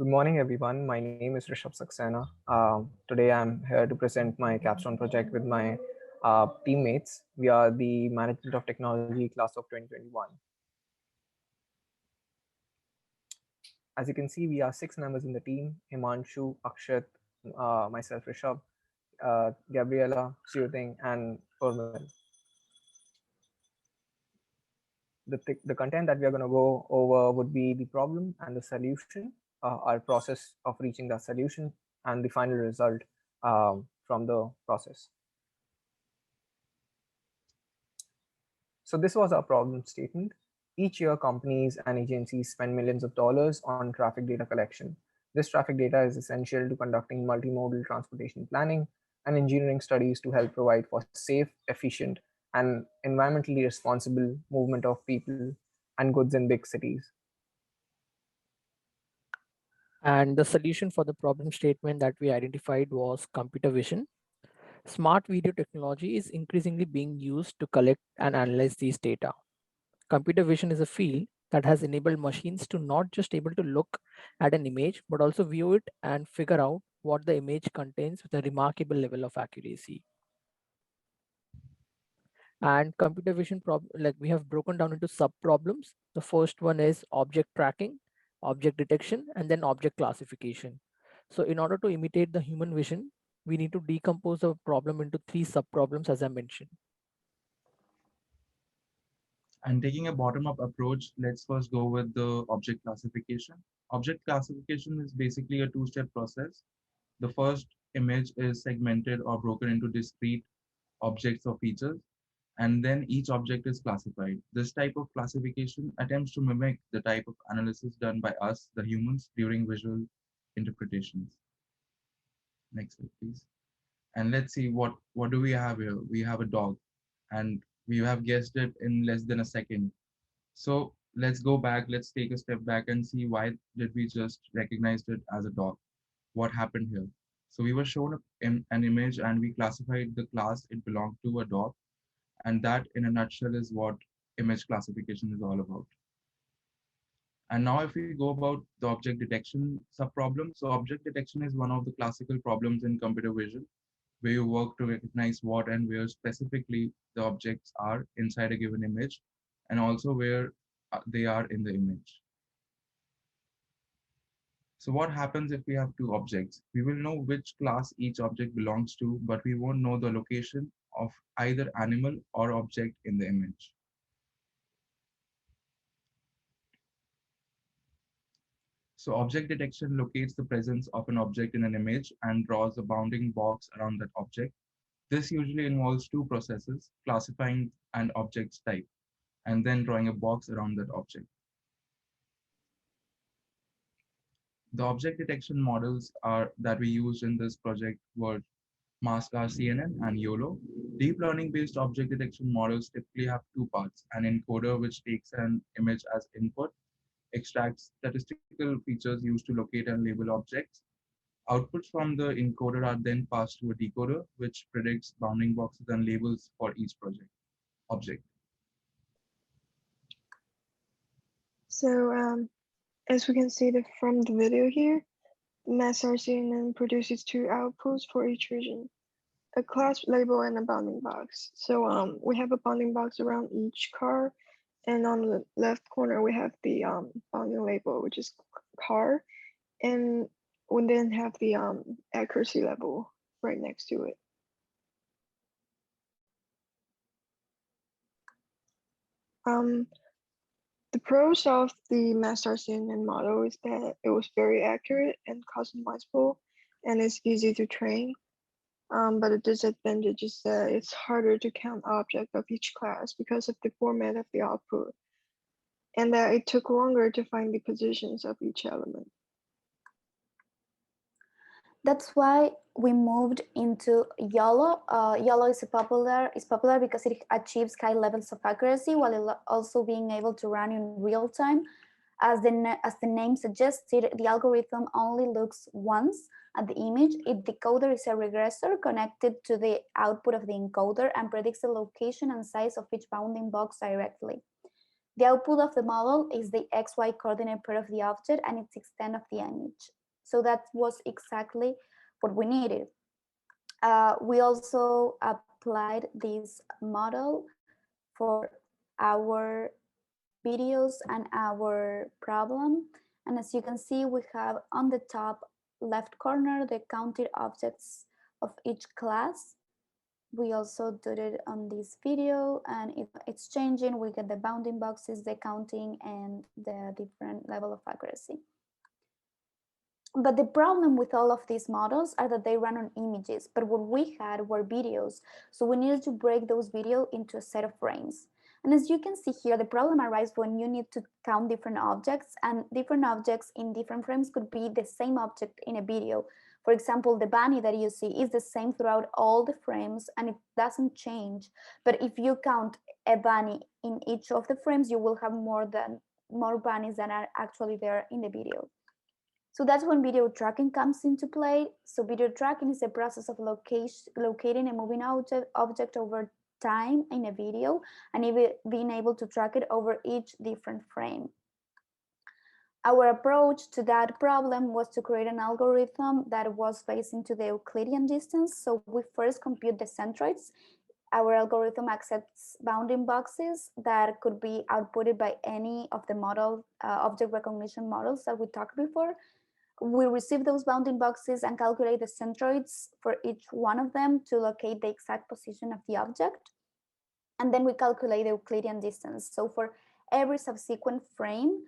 Good morning, everyone. My name is Rishabh Saxena. Today, I'm here to present my Capstone project with my teammates. We are the Management of Technology class of 2021. As you can see, we are 6 members in the team: Himanshu, Akshat, myself, Rishabh, Gabriela, Suyuting, and Urmil. The content that we are going to go over would be the problem and the solution, our process of reaching that solution, and the final result from the process. So this was our problem statement. Each year, companies and agencies spend millions of dollars on traffic data collection. This traffic data is essential to conducting multimodal transportation planning and engineering studies to help provide for safe, efficient, and environmentally responsible movement of people and goods in big cities. And the solution for the problem statement that we identified was computer vision. Smart video technology is increasingly being used to collect and analyze these data. Computer vision is a field that has enabled machines to not just able to look at an image, but also view it and figure out what the image contains with a remarkable level of accuracy. And computer vision like we have broken down into sub problems. The first one is object tracking, object detection, and then object classification. So in order to imitate the human vision, we need to decompose the problem into 3 sub problems, as I mentioned. And taking a bottom-up approach, let's first go with the object classification. Object classification is basically a two-step process. The first image is segmented or broken into discrete objects or features, and then each object is classified. This type of classification attempts to mimic the type of analysis done by us, the humans, during visual interpretations. Next slide, please. And let's see what do we have here. We have a dog, and we have guessed it in less than a second. So let's go back. Let's take a step back and see why did we just recognize it as a dog. What happened here? So we were shown an image and we classified the class it belonged to, a dog. And that in a nutshell is what image classification is all about. And now if we go about the object detection subproblem, so object detection is one of the classical problems in computer vision, where you work to recognize what and where specifically the objects are inside a given image, and also where they are in the image. So what happens if we have two objects? We will know which class each object belongs to, but we won't know the location of either animal or object in the image. So object detection locates the presence of an object in an image and draws a bounding box around that object. This usually involves two processes: classifying an object's type and then drawing a box around that object. The object detection models that we used in this project were MaskRCNN and YOLO. Deep learning based object detection models typically have two parts: an encoder, which takes an image as input, extracts statistical features used to locate and label objects. Outputs from the encoder are then passed to a decoder, which predicts bounding boxes and labels for each object. So as we can see from the video here, MassRCNN produces two outputs for each region, a class label and a bounding box. So we have a bounding box around each car, and on the left corner we have the bounding label, which is car, and we then have the accuracy level right next to it. The pros of the MassRCNN model is that it was very accurate and customizable, and it's easy to train. But the disadvantage is that it's harder to count objects of each class because of the format of the output, and that it took longer to find the positions of each element. That's why we moved into YOLO. YOLO is popular because it achieves high levels of accuracy while also being able to run in real time. As the name suggested, the algorithm only looks once at the image. Its decoder is a regressor connected to the output of the encoder and predicts the location and size of each bounding box directly. The output of the model is the XY coordinate pair of the object and its extent of the image. So that was exactly what we needed. We also applied this model for our videos and our problem. And as you can see, we have on the top left corner the counted objects of each class. We also did it on this video, and if it's changing, we get the bounding boxes, the counting, and the different level of accuracy. But the problem with all of these models are that they run on images, but what we had were videos. So we needed to break those videos into a set of frames. And as you can see here, the problem arises when you need to count different objects, and different objects in different frames could be the same object in a video. For example, the bunny that you see is the same throughout all the frames and it doesn't change. But if you count a bunny in each of the frames, you will have more bunnies than are actually there in the video. So that's when video tracking comes into play. So video tracking is a process of locating a moving object over time in a video and even being able to track it over each different frame. Our approach to that problem was to create an algorithm that was based into the Euclidean distance. So we first compute the centroids. Our algorithm accepts bounding boxes that could be outputted by any of the model object recognition models that we talked before. We receive those bounding boxes and calculate the centroids for each one of them to locate the exact position of the object. And then we calculate the Euclidean distance. So for every subsequent frame,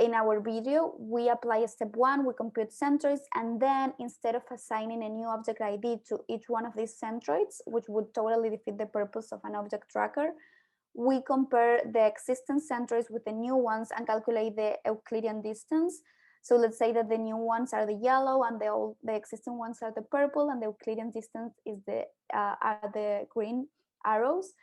in our video, we apply step one, we compute centroids, and then instead of assigning a new object ID to each one of these centroids, which would totally defeat the purpose of an object tracker, we compare the existing centroids with the new ones and calculate the Euclidean distance. So let's say that the new ones are the yellow and the existing ones are the purple, and the Euclidean distance is are the green arrows.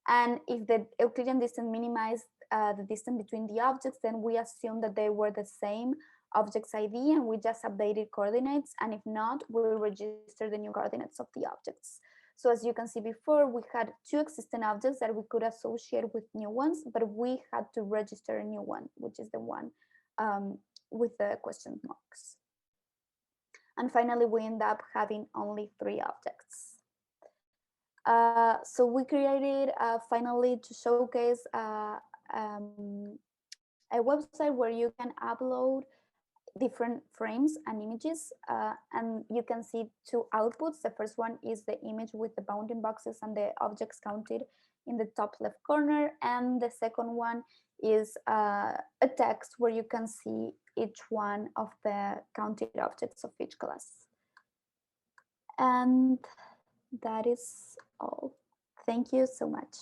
And if the Euclidean distance minimized the distance between the objects, then we assume that they were the same object's ID and we just updated coordinates. And if not, we register the new coordinates of the objects. So as you can see before, we had two existing objects that we could associate with new ones, but we had to register a new one, which is the one with the question marks. And finally, we end up having only 3 objects. So we created finally to showcase a website where you can upload different frames and images, and you can see 2 outputs. The first one is the image with the bounding boxes and the objects counted in the top left corner, and the second one is a text where you can see each one of the counted objects of each class. And that is all. Thank you so much.